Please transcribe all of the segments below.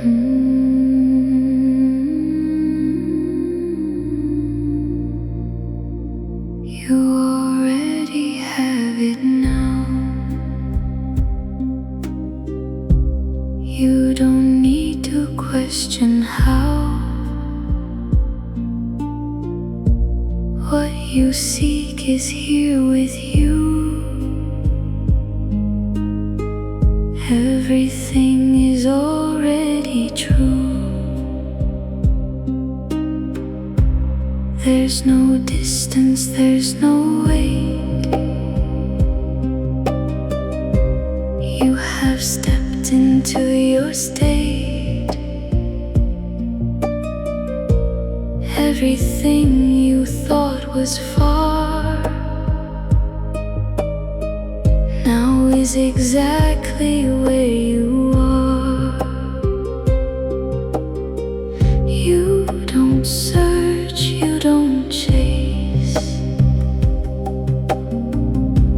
You already have it now. You don't need to question how. What you seek is here with you. Everything is already true. There's no distance, there's no wait. You have stepped into your state. Everything you thought was far now is exactly where you are. You don't search, you don't chase.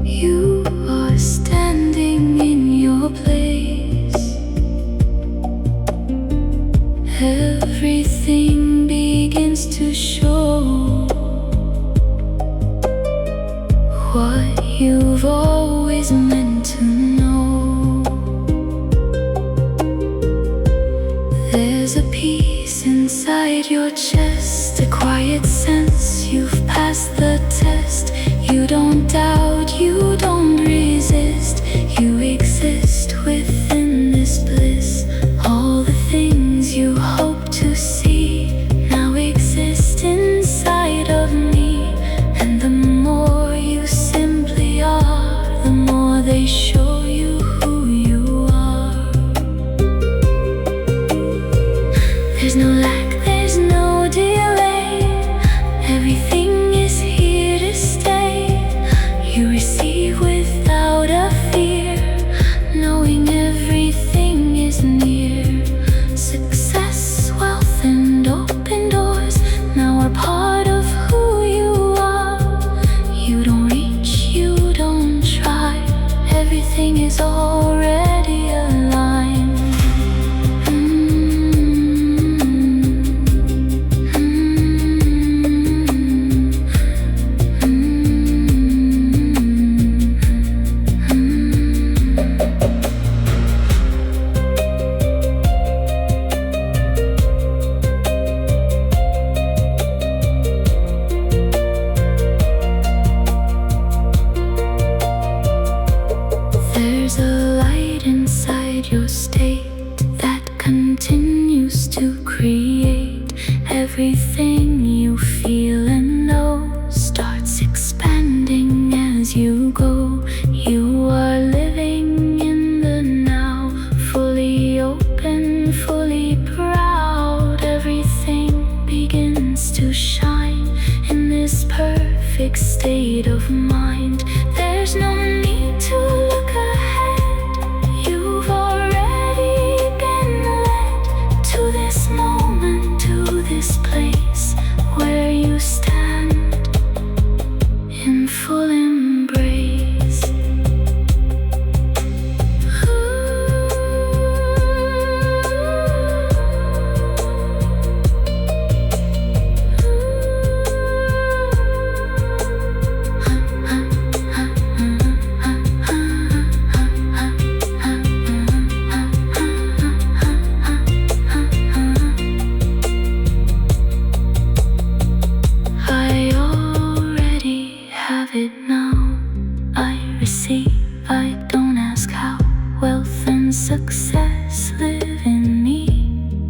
You are standing in your place. Everything begins to show what you've always meant to know. There's a peace inside your chest, a quiet sense you've passed the test. You don't doubt, you don't resist. You exist within this bliss. All the things you hope to see now exist inside of me. And the more you simply are, the more they show you who you are. There's no lack, there's no delay. Everything is here to stay. You receive without a fear, knowing everything is near. Success, wealth, and open doors now are part of who you are. You don't reach, you don't try. Everything is already aligned. There's a light inside your state that continues to create. Everything you feel and know starts expanding as you go. You are living in the now, fully open, fully proud. Everything begins to shine in this perfect state of mind. There's no need to look ahead. You've already been led to this moment, to this place where you stand in full embrace. I already have it now. I receive, I don't ask how. Wealth and success live in me,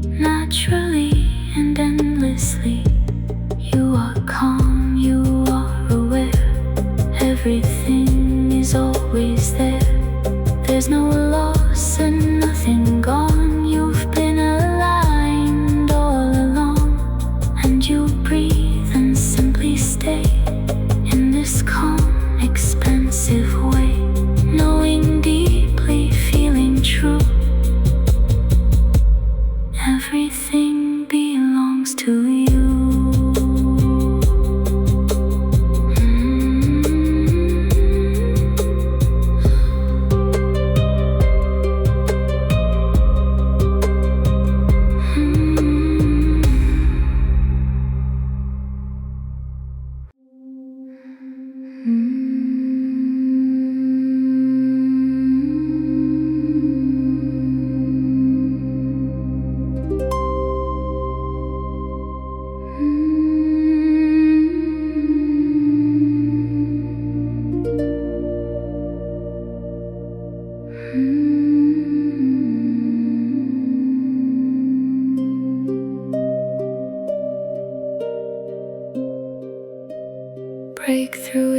naturally and endlessly. You are calm, you are aware. Everything is always there. There's no loss and nothing gone. You've been aligned all along, and you breathe and simply stay in this calm, expansive way, knowing deeply, feeling true.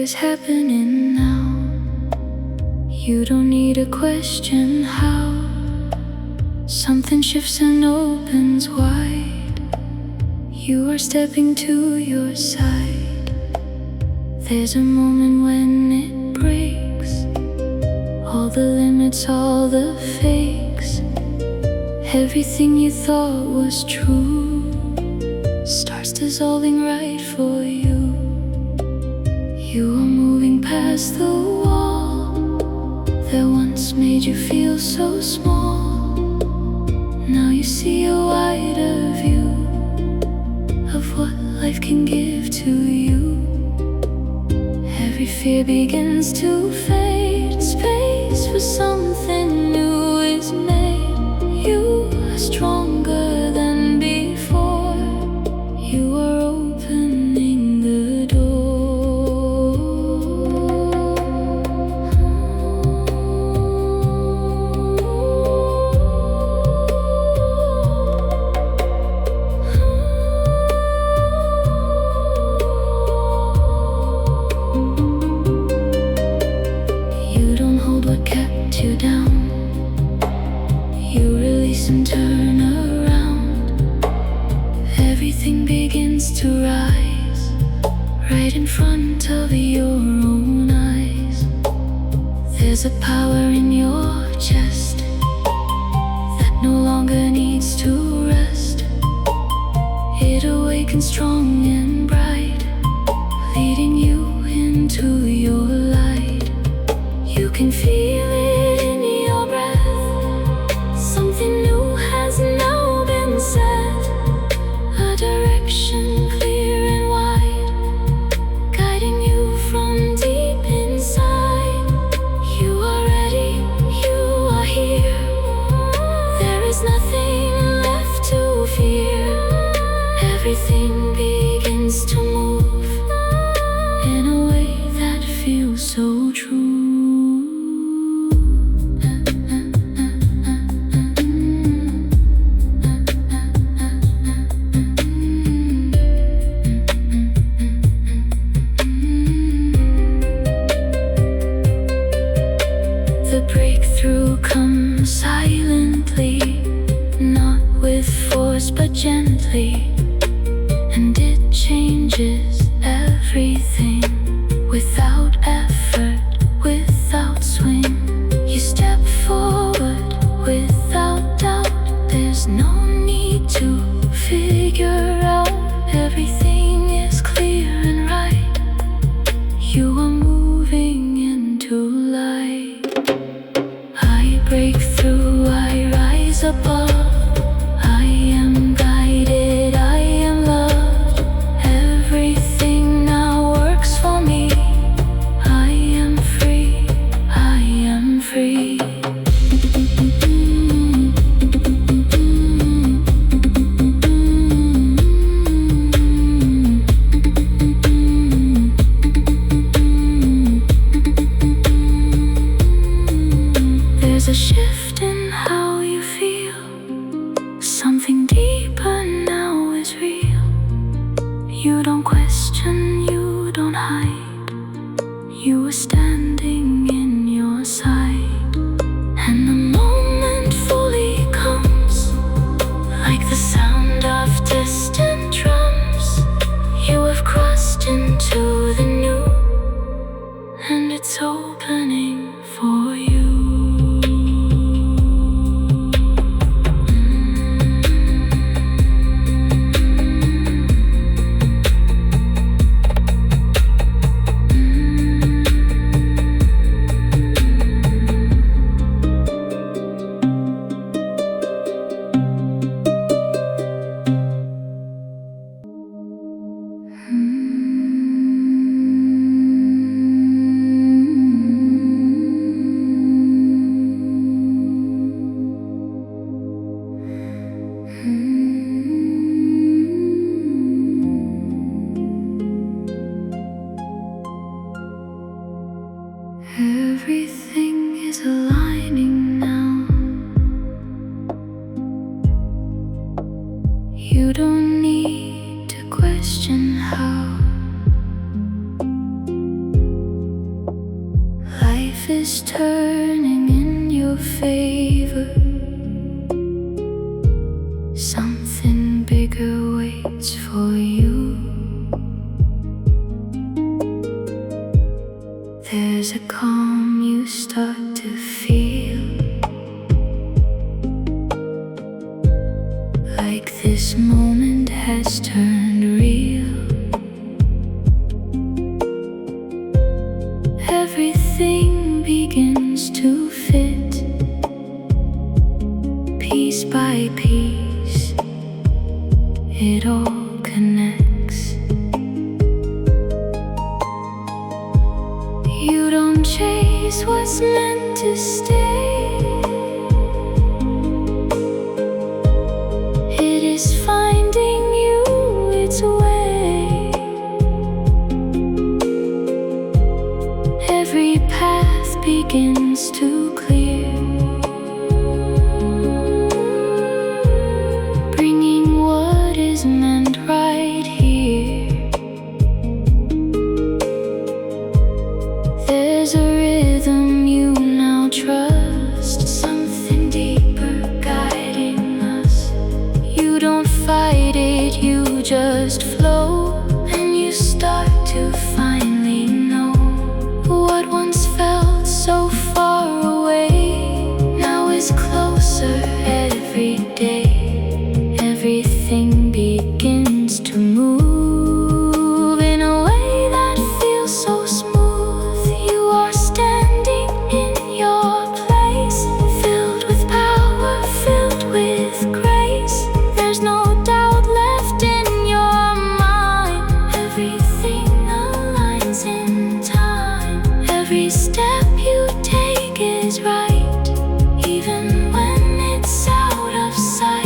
is happening now. You don't need to question how. Something shifts and opens wide. You are stepping to your side. There's a moment when it breaks, all the limits, all the fakes. Everything you thought was true starts dissolving right for you. You are moving past the wall that once made you feel so small. Now you see a wider view of what life can give to you. Every fear begins to fade. Space for something new is made. You are stronger than before. You are opening the door. You don't hold what kept you down. You release and turn around. Everything begins to rise right in front of your own eyes. There's a power in your chest that no longer needs to rest. It awakens strong and bright, leading you into your light. You can feel it in your breath. Something new has now been set. A direction clear and wide, guiding you from deep inside. You are ready, you are here. There is nothing left to fear. Everything begins to move in a way that feels so true. The breakthrough comes silently, not with force but gently, and it changes everything. Without effort, without swing, you step forward without doubt. There's no need to figure out. Everything is clear and right. You are moving into light. I break through, I rise above. I am guided, I am loved. Everything now works for me. I am free, I am free. There's a shift in how you feel. Something deeper now is real. You don't question, you don't hide. You are standing in your sight. And the moment fully comes, like the sound of distant drums. You have crossed into the new, and it's opening for you. Everything is aligning now. You don't need to question how. turning in your favor. Something bigger waits for you. There's a calm you start to feel, like this moment has turned real. Everything begins to fit, piece by piece, it all connects. You don't chase what's meant to stay. It is finding you its way. Every path begins to clear, bringing what is meant right here. There's a rhythm you now trust, something deeper guiding us. You don't fight it, you just flow, and you start to finally know what once felt so far away now is closer every day. Everything begins to move in a way that feels so smooth. You are standing in your place, filled with power, filled with grace. There's no doubt left in your mind. Everything aligns in time. Every step you take is right, even when it's out of sight.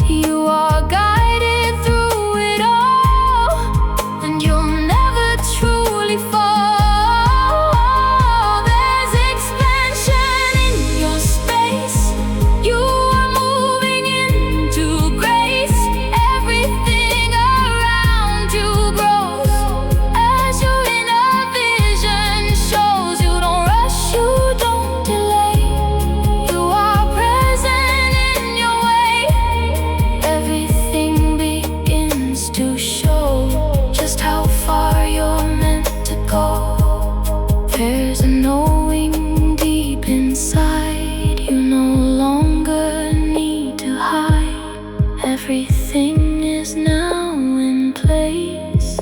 You are guided through it all, and you'll never truly fall. There's expansion in your space. You are moving into grace. Everything around you grows as your inner vision shows. You don't rush, you don't delay. You are present in your way. Everything begins to show just how far you're meant to go. There's a knowing deep inside. You no longer need to hide. Everything is now in place.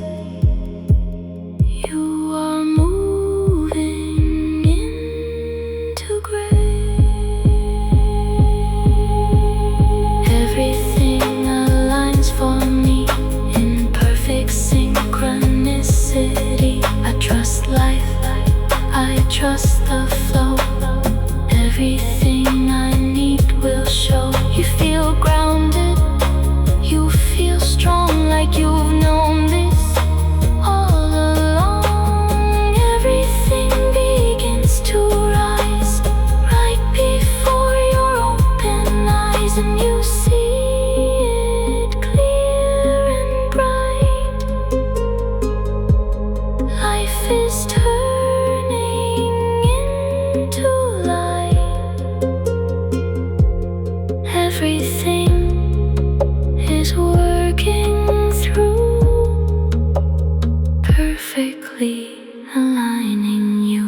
You are moving into grace. Everything aligns for me in perfect synchronicity. I trust life, I trust the flow. Everything I need will show. You feel grounded, you feel strong, like you've known this all along. Everything begins to rise right before your open eyes, and you see it clear and bright. Life is turning into light. Everything is working through, perfectly aligning you.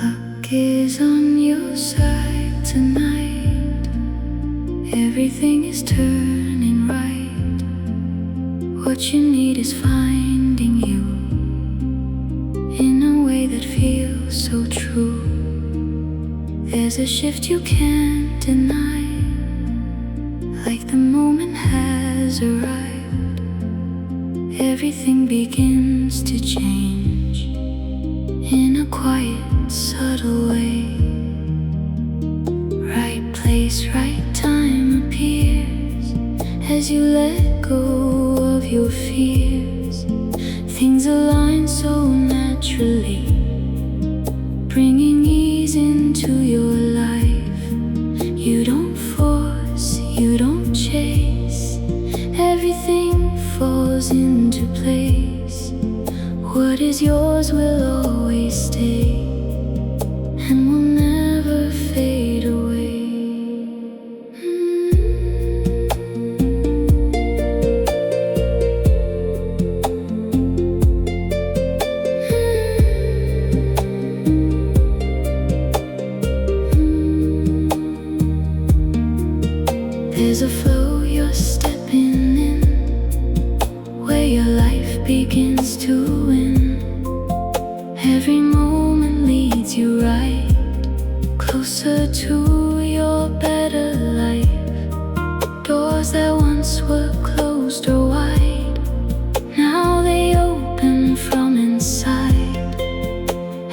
Luck is on your side tonight. Everything is turning right. What What you need is finding you in a way that feels so true. There's a shift you can't deny, like the moment has arrived. Everything begins to change in a quiet, subtle way. Right place, right time appears as you let go of your fears. Things align so naturally, bringing ease into your life. You don't force, you don't chase, everything falls into place. What is yours will always stay and will never fade away. There's a flow you're stepping in, where your life begins to win. Every moment leads you right, closer to your better life. Doors that once were closed or wide, now they open from inside.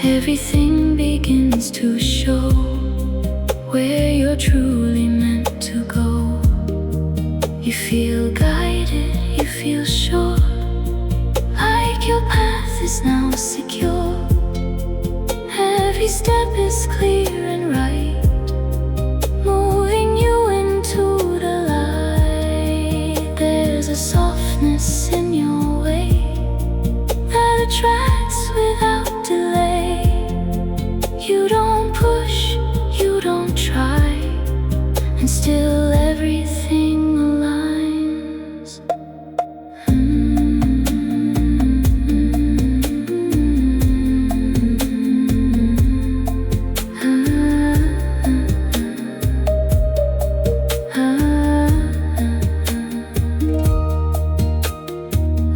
Everything begins to show where you're truly meant to go. You feel guided, you feel sure, like your path is now secure. Every step is clear and right, moving you into the light. There's a softness in your way that attracts without delay. You don't push, you don't try, and still everything aligns.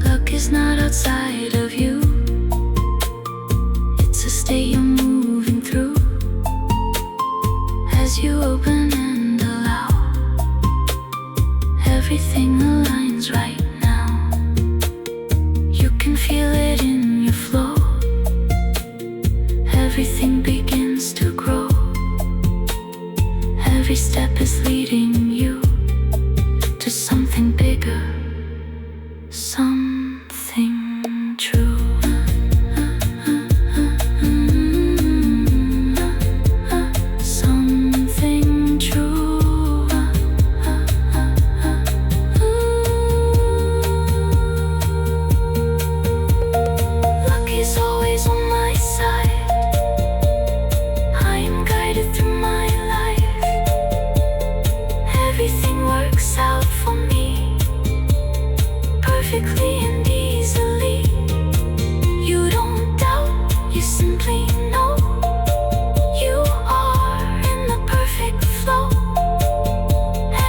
Luck is not outside of you, it's a state you're moving through. As you open and allow, everything aligns right now. You can feel it in your flow. Everything begins to grow. Every step is leading you to something bigger, something true. Something true. Luck is always on my side. I am guided through my life. Everything works out for me perfectly and easily. You don't doubt, you simply know. You are in the perfect flow.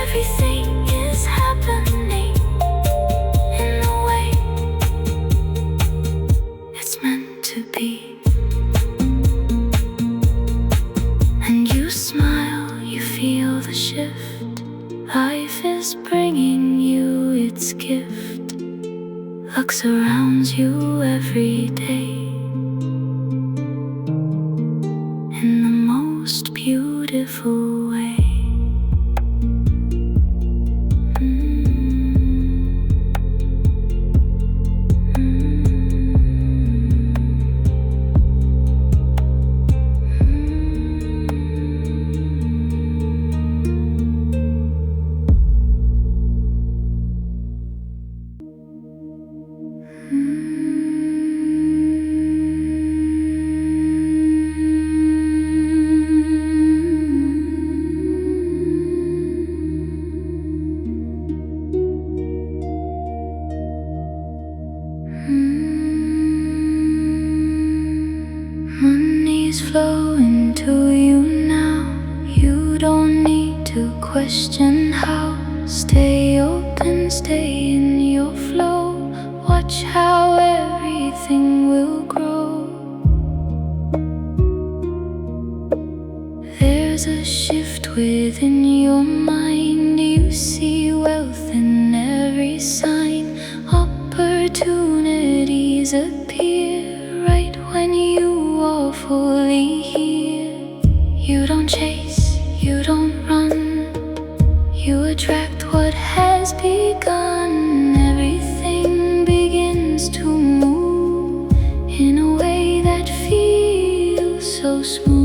Everything is happening in the way it's meant to be. And you smile, you feel the shift. Life is bringing you its gift. Luck surrounds you every day in the most beautiful way. Money's flowing to you now. You don't need to question how. Stay open, stay in your flow. watch how everything will grow. There's a shift within your mind. You see wealth in every sign. Opportunities appear right when you are fully here. You don't chase, you don't run, you attract what has begun. Everything begins to move in a way that feels so smooth.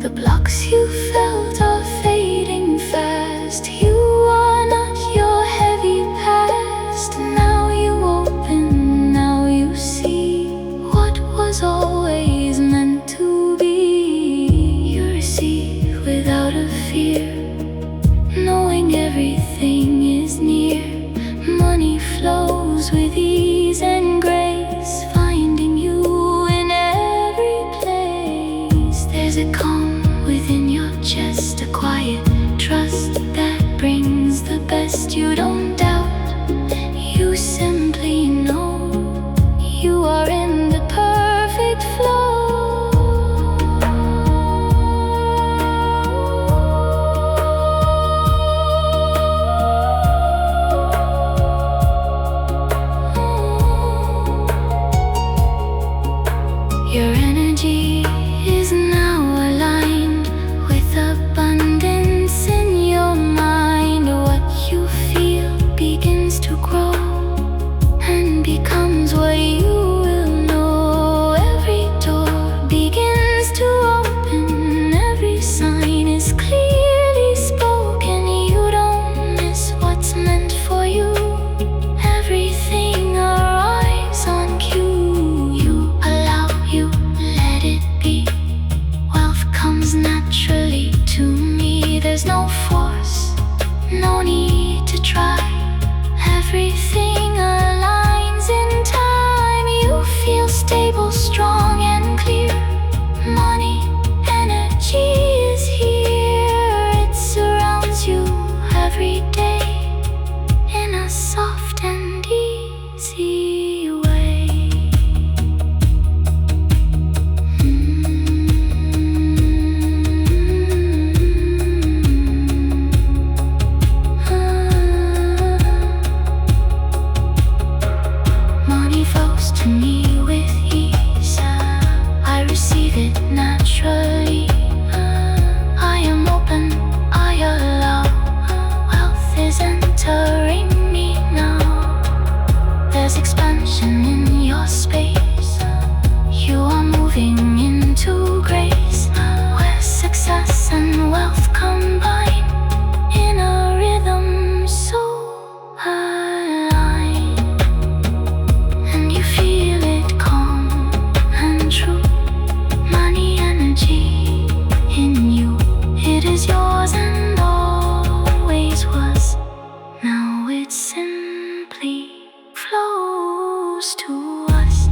The blocks you felt are fading fast. You are not your heavy past. Now you open, now you see what was always meant to be. You receive without a fear, knowing everything is near. Money flows with ease and grace, finding you in every place. There's a calm within your chest, a quiet trust that brings the best. You don't doubt, you simply know you are in the perfect flow. Your energy is now aligned with abundance in your mind. What you feel begins to grow and becomes what you will know. Every door begins to open, every sign is clearly spoken. You don't miss what's meant for you. Everything arrives on cue. You allow, you let it be. Wealth comes naturally to me. There's no force, no need to try. Everything aligns in time. You feel stable, strong and clear. Money, energy is here. It surrounds you every day in a soft and easy way. Money flows to me with ease. I receive it naturally. I am open, I allow. Wealth is entering me now. There's expansion in your space. You are moving into grace, where success and wealth combine in a rhythm so aligned. And you feel it calm and true. Money energy in you, it is yours and always was. Now it simply flows to us.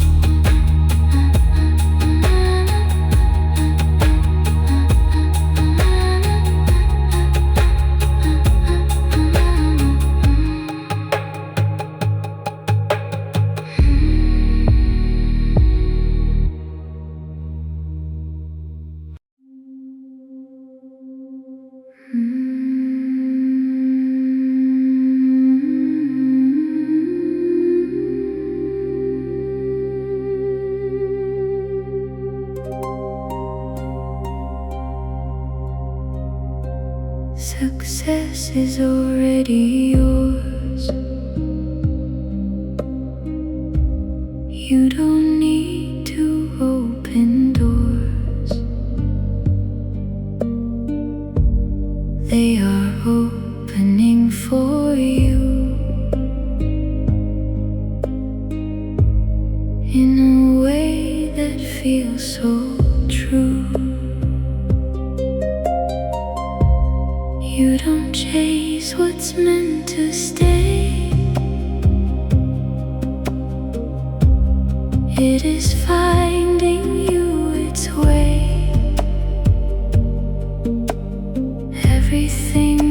Success is already yours. You don't need to open doors. They are opening for you in a way that feels so true. You don't chase what's meant to stay. It is finding you its way. Everything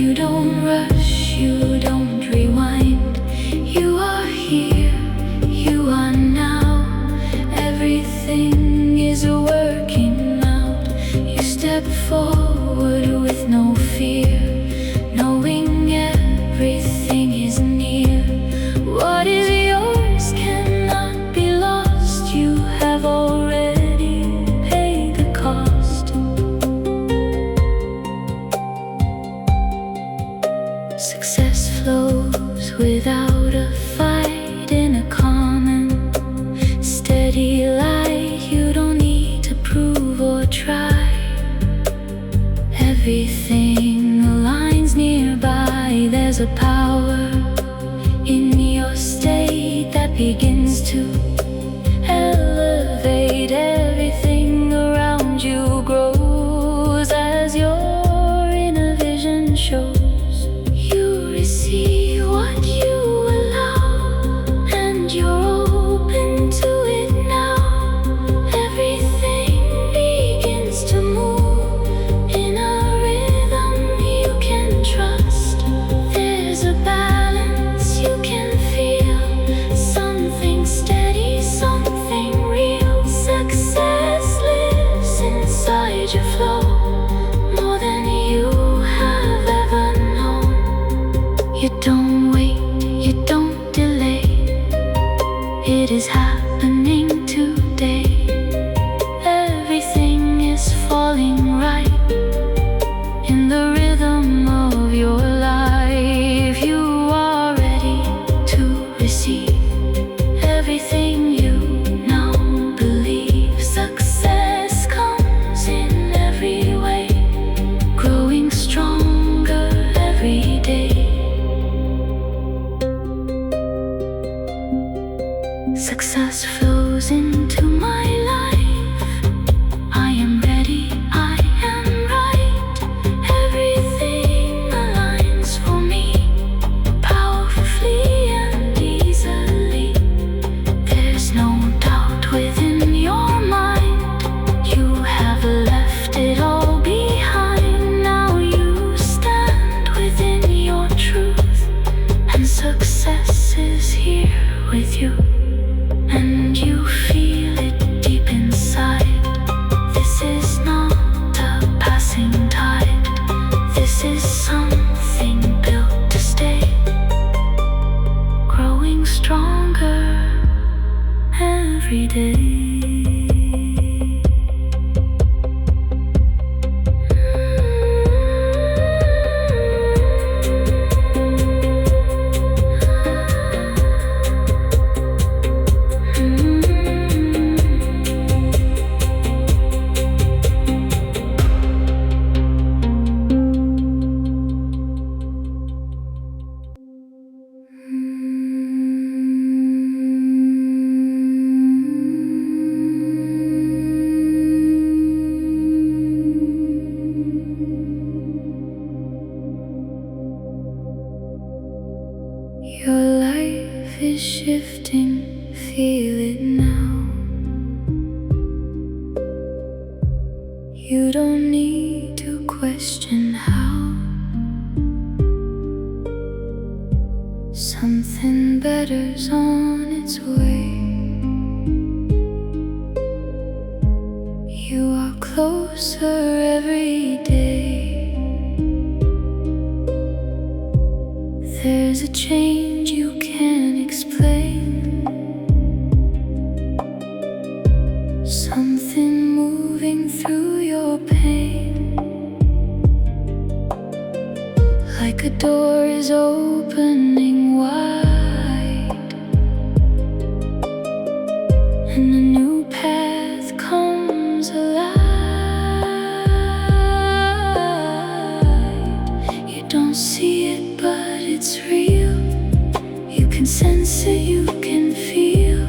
You don't rush, you don't rewind. You are here, you are now. Everything is working out. You step forward with no fear, knowing everything is near. What is yours cannot be lost. You have already paid the cost. Success flows without a fight in a common, steady light. You don't need to prove or try. Everything aligns nearby. There's a power in your state that begins to elevate. Everything around you grows as your inner vision shows. You receive what you allow, and you're open to it now. Everything begins to move in a rhythm you can trust. There's a balance you can feel, something steady, something real. Success lives inside your flow, more than you have ever known. You don't wait, you don't delay. It is happening today. Everything is falling right in the rhythm of your life. You are ready to receive everything you now believe. Success comes in every way, growing stronger every day. Success flows into my life. I am ready, I am right. Everything aligns for me, powerfully and easily. There's no doubt within your mind. You have left it all behind. Now you stand within your truth, and success is here with you. And you feel it deep inside. This is not a passing tide. This is something built to stay, growing stronger every day. Your life is shifting, feel it now. You don't need to question how. Something better's on its way. You are closer every day. There's a change you can't explain, something moving through your pain. Like a door is opening wide, and a new path comes alive. You don't see it, but it's real. You can sense it, you can feel.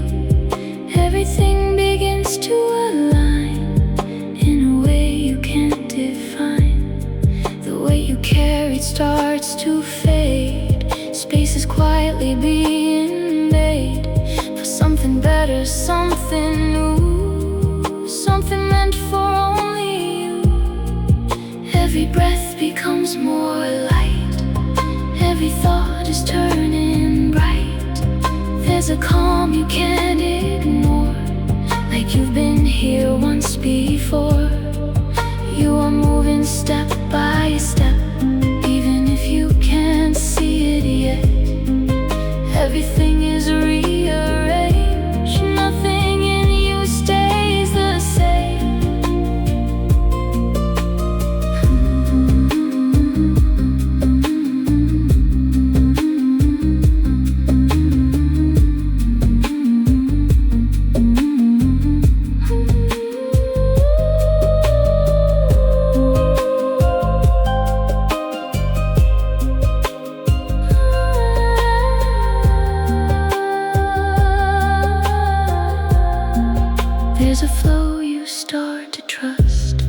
Everything begins to align in a way you can't define. The way you care, it starts to fade. Space is quietly being made for something better, something new, something meant for only you. Every breath becomes more light, world is turning bright. There's a calm you can't ignore, like you've been here once before. You are moving step by step, even if you can't see it yet. Everything is rearranged, nothing in you stays the same. There's a flow you start to trust,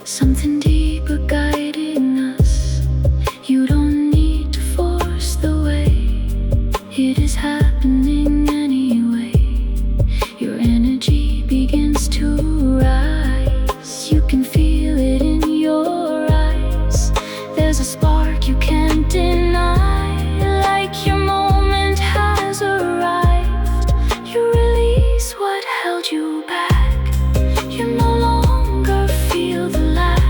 something deeper guiding us. You don't need to force the way, it is happening anyway. Your energy begins to rise, you can feel it in your eyes. There's a spark you can't deny, like your moment has arrived. You release what held you back. You no longer feel the lack.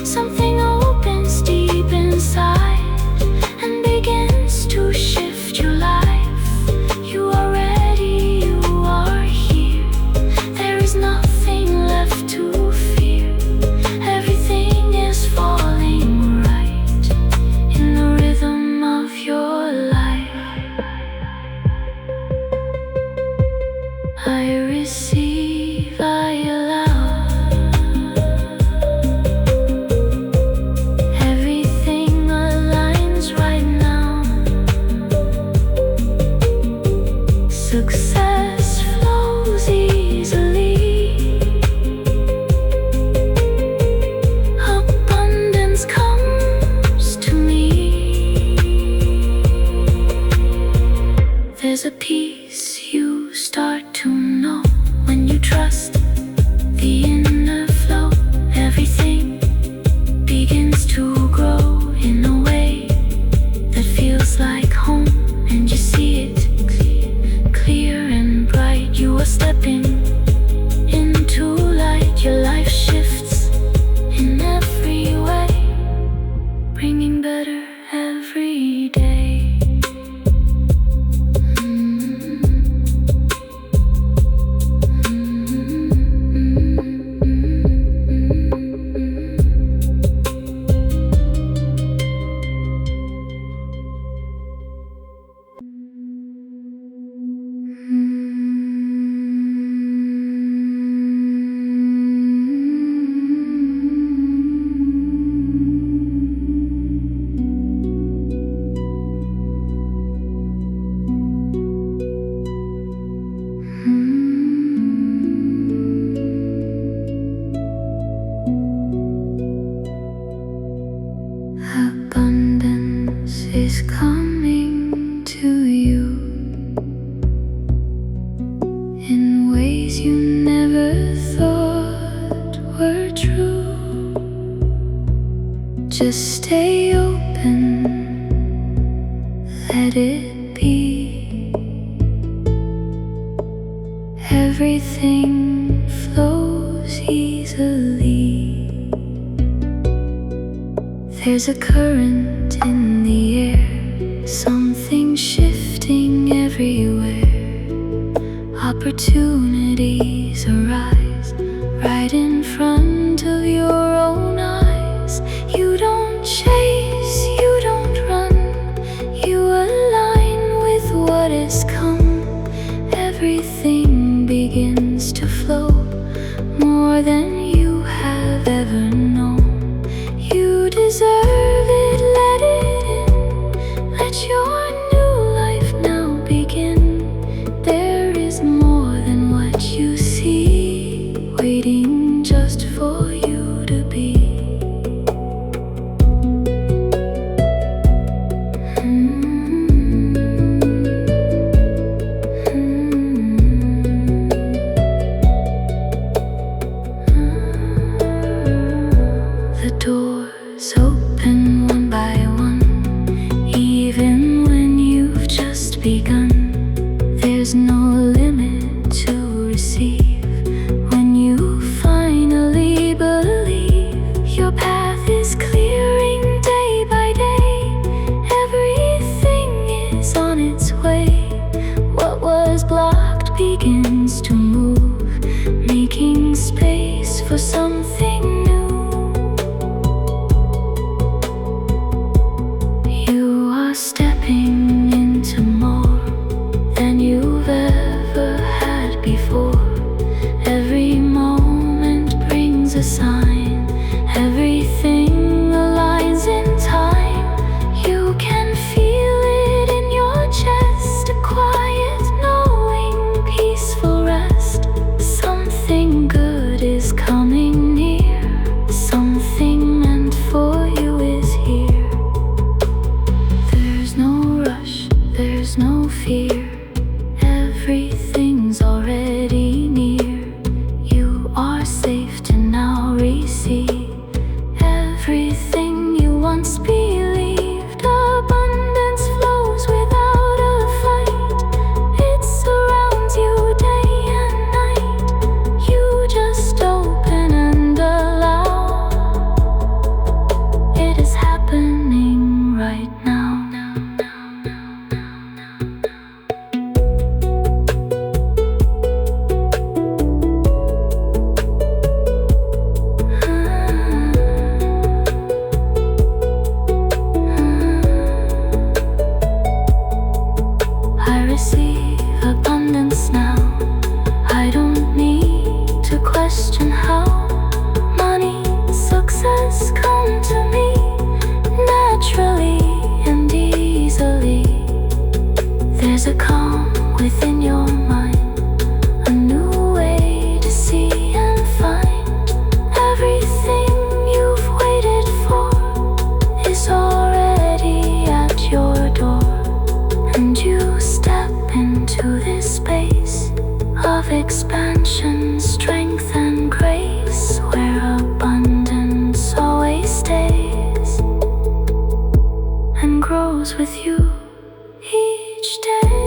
Something opens deep inside and begins to shift your life. You are ready, you are here. There is nothing left to fear. Everything is falling right in the rhythm of your life. I receive, I allow. Everything aligns right now. Success flows easily. Abundance comes to me. There's a peace you start to know when you trust the inner flow. Everything begins to grow in a way that feels like home, and you see it clear and bright. You are stepping into light. Your life shifts in every way, bringing better every day. Abundance is coming to you in ways you never thought were true. Just stay open, let it be. Everything flows easily. There's a current in the air, something shifting everywhere. Opportunities arise right in front of your own eyes. You don't chase, you don't run, you align with what has come. Everything begins to flow more than you have ever known. You deserve it, let it in. Let your new life now begin. There is more than what you see, waiting just for you to be. The doors open one by one, even are stepping into more than you've ever had before. Every moment brings a sign, everything aligns in time. You can feel it in your chest, a quiet knowing, peaceful rest. Something good is coming near, something meant for you is here. There's no rush, there's no fear, everything's already near. You are safe to now receive everything you once believed. Abundance flows without a fight, it surrounds you day and night. You just open and allow, it is happening right now. I receive abundance now. I don't need to question how. Money, success come to me naturally and easily. There's a calm within your mind, a new way to see and find. Everything you've waited for is already at your door, and you step into this space of expansion, strength and grace, where abundance always stays and grows with you each day.